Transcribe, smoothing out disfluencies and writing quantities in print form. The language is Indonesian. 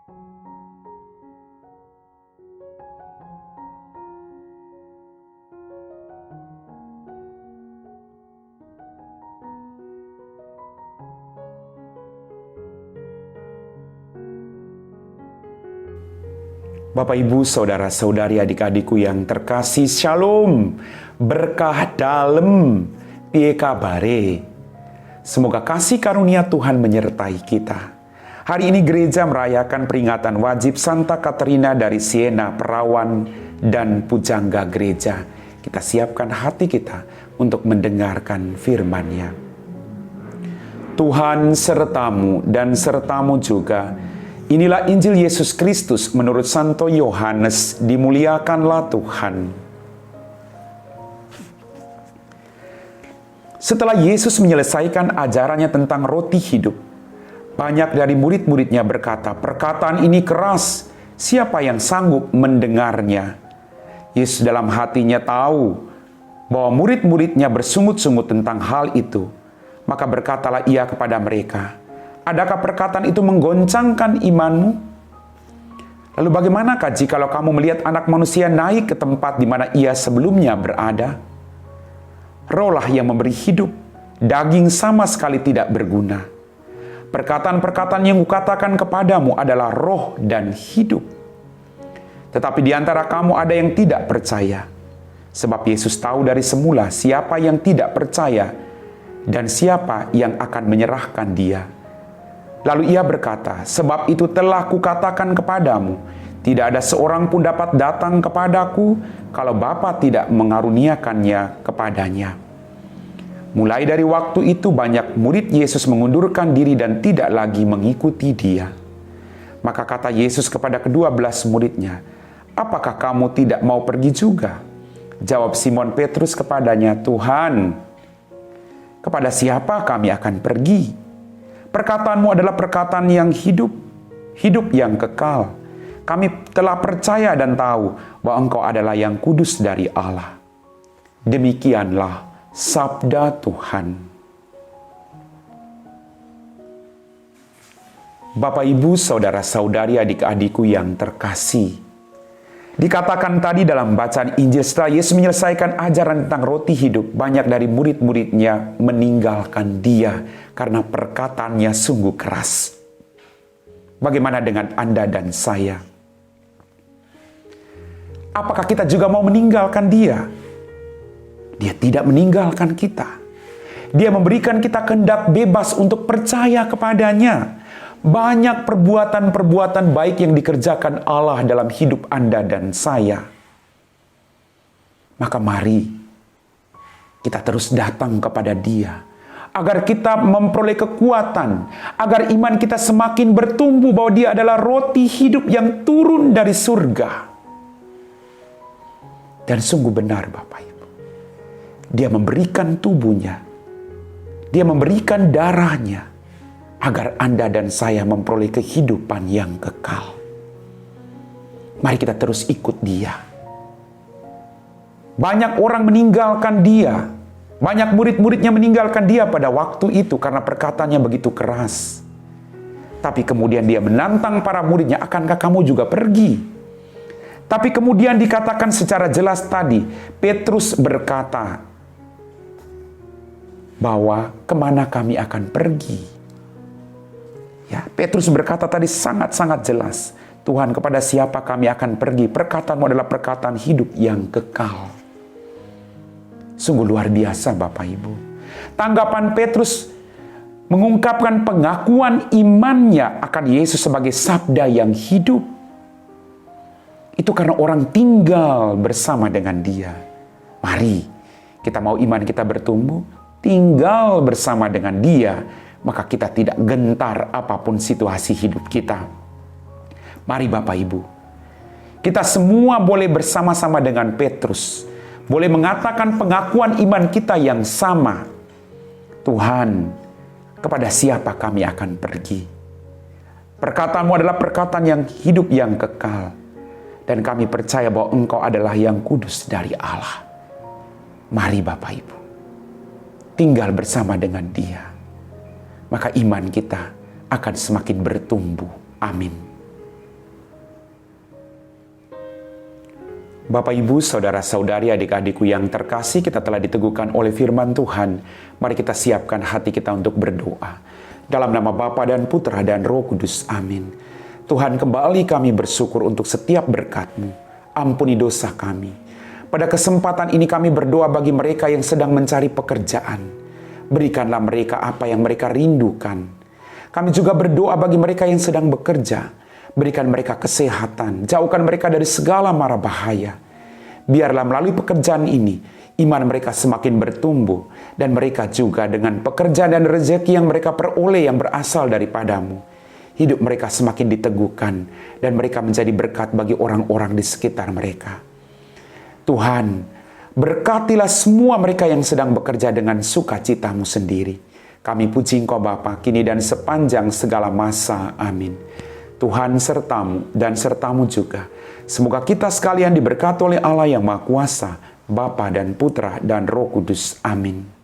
Bapak, Ibu, Saudara-saudari, adik-adikku yang terkasih, Shalom, berkah dalam, piye kabare. Semoga kasih karunia Tuhan menyertai kita. Hari ini gereja merayakan peringatan wajib Santa Katerina dari Siena, perawan dan pujangga gereja. Kita siapkan hati kita untuk mendengarkan firman-Nya. Tuhan sertamu dan sertamu juga. Inilah Injil Yesus Kristus menurut Santo Yohanes, dimuliakanlah Tuhan. Setelah Yesus menyelesaikan ajarannya tentang roti hidup, banyak dari murid-muridnya berkata, "Perkataan ini keras, siapa yang sanggup mendengarnya?" Yesus dalam hatinya tahu bahwa murid-muridnya bersungut-sungut tentang hal itu. Maka berkatalah ia kepada mereka, "Adakah perkataan itu menggoncangkan imanmu? Lalu bagaimanakah jikalau kamu melihat Anak Manusia naik ke tempat di mana ia sebelumnya berada? Rohlah yang memberi hidup, daging sama sekali tidak berguna. Perkataan-perkataan yang kukatakan kepadamu adalah roh dan hidup. Tetapi di antara kamu ada yang tidak percaya." Sebab Yesus tahu dari semula siapa yang tidak percaya dan siapa yang akan menyerahkan dia. Lalu ia berkata, "Sebab itu telah kukatakan kepadamu, tidak ada seorang pun dapat datang kepadaku kalau Bapa tidak mengaruniakannya kepadanya." Mulai dari waktu itu banyak murid Yesus mengundurkan diri dan tidak lagi mengikuti dia. Maka kata Yesus kepada ke-12 muridnya, "Apakah kamu tidak mau pergi juga?" Jawab Simon Petrus kepadanya, "Tuhan, kepada siapa kami akan pergi? Perkataanmu adalah perkataan yang hidup, hidup yang kekal. Kami telah percaya dan tahu bahwa Engkau adalah yang kudus dari Allah." Demikianlah sabda Tuhan. Bapak, Ibu, Saudara-saudari, adik-adikku yang terkasih, dikatakan tadi dalam bacaan Injil, setelah Yesus menyelesaikan ajaran tentang roti hidup, banyak dari murid-muridnya meninggalkan dia karena perkataannya sungguh keras. Bagaimana dengan Anda dan saya? Apakah kita juga mau meninggalkan dia? Dia tidak meninggalkan kita. Dia memberikan kita kehendak bebas untuk percaya kepadanya. Banyak perbuatan-perbuatan baik yang dikerjakan Allah dalam hidup Anda dan saya. Maka mari kita terus datang kepada Dia, agar kita memperoleh kekuatan, agar iman kita semakin bertumbuh bahwa Dia adalah roti hidup yang turun dari surga. Dan sungguh benar Bapak Ibu, Dia memberikan tubuhnya, Dia memberikan darahnya, agar Anda dan saya memperoleh kehidupan yang kekal. Mari kita terus ikut Dia. Banyak orang meninggalkan Dia. Banyak murid-muridnya meninggalkan Dia pada waktu itu karena perkataannya begitu keras. Tapi kemudian Dia menantang para muridnya, "Akankah kamu juga pergi?" Tapi kemudian dikatakan secara jelas tadi, Petrus berkata bahwa kemana kami akan pergi? Ya, Petrus berkata tadi sangat-sangat jelas, "Tuhan, kepada siapa kami akan pergi? Perkataanmu adalah perkataan hidup yang kekal." Sungguh luar biasa Bapak Ibu. Tanggapan Petrus mengungkapkan pengakuan imannya akan Yesus sebagai sabda yang hidup. Itu karena orang tinggal bersama dengan Dia. Mari, kita mau iman kita bertumbuh, tinggal bersama dengan Dia, maka kita tidak gentar apapun situasi hidup kita. Mari Bapak Ibu, kita semua boleh bersama-sama dengan Petrus, boleh mengatakan pengakuan iman kita yang sama. "Tuhan, kepada siapa kami akan pergi? Perkataanmu adalah perkataan yang hidup yang kekal, dan kami percaya bahwa Engkau adalah yang kudus dari Allah." Mari Bapak Ibu, tinggal bersama dengan Dia. Maka iman kita akan semakin bertumbuh. Amin. Bapak, Ibu, Saudara-saudari, adik-adikku yang terkasih, kita telah diteguhkan oleh firman Tuhan. Mari kita siapkan hati kita untuk berdoa. Dalam nama Bapa dan Putra dan Roh Kudus, amin. Tuhan, kembali kami bersyukur untuk setiap berkat-Mu. Ampuni dosa kami. Pada kesempatan ini kami berdoa bagi mereka yang sedang mencari pekerjaan. Berikanlah mereka apa yang mereka rindukan. Kami juga berdoa bagi mereka yang sedang bekerja. Berikan mereka kesehatan, jauhkan mereka dari segala mara bahaya. Biarlah melalui pekerjaan ini, iman mereka semakin bertumbuh, dan mereka juga dengan pekerjaan dan rezeki yang mereka peroleh yang berasal daripadamu. Hidup mereka semakin diteguhkan, dan mereka menjadi berkat bagi orang-orang di sekitar mereka. Tuhan, berkatilah semua mereka yang sedang bekerja dengan sukacita-Mu sendiri. Kami puji Engkau Bapa, kini dan sepanjang segala masa. Amin. Tuhan sertamu dan sertamu juga. Semoga kita sekalian diberkati oleh Allah yang Maha Kuasa, Bapa dan Putra dan Roh Kudus. Amin.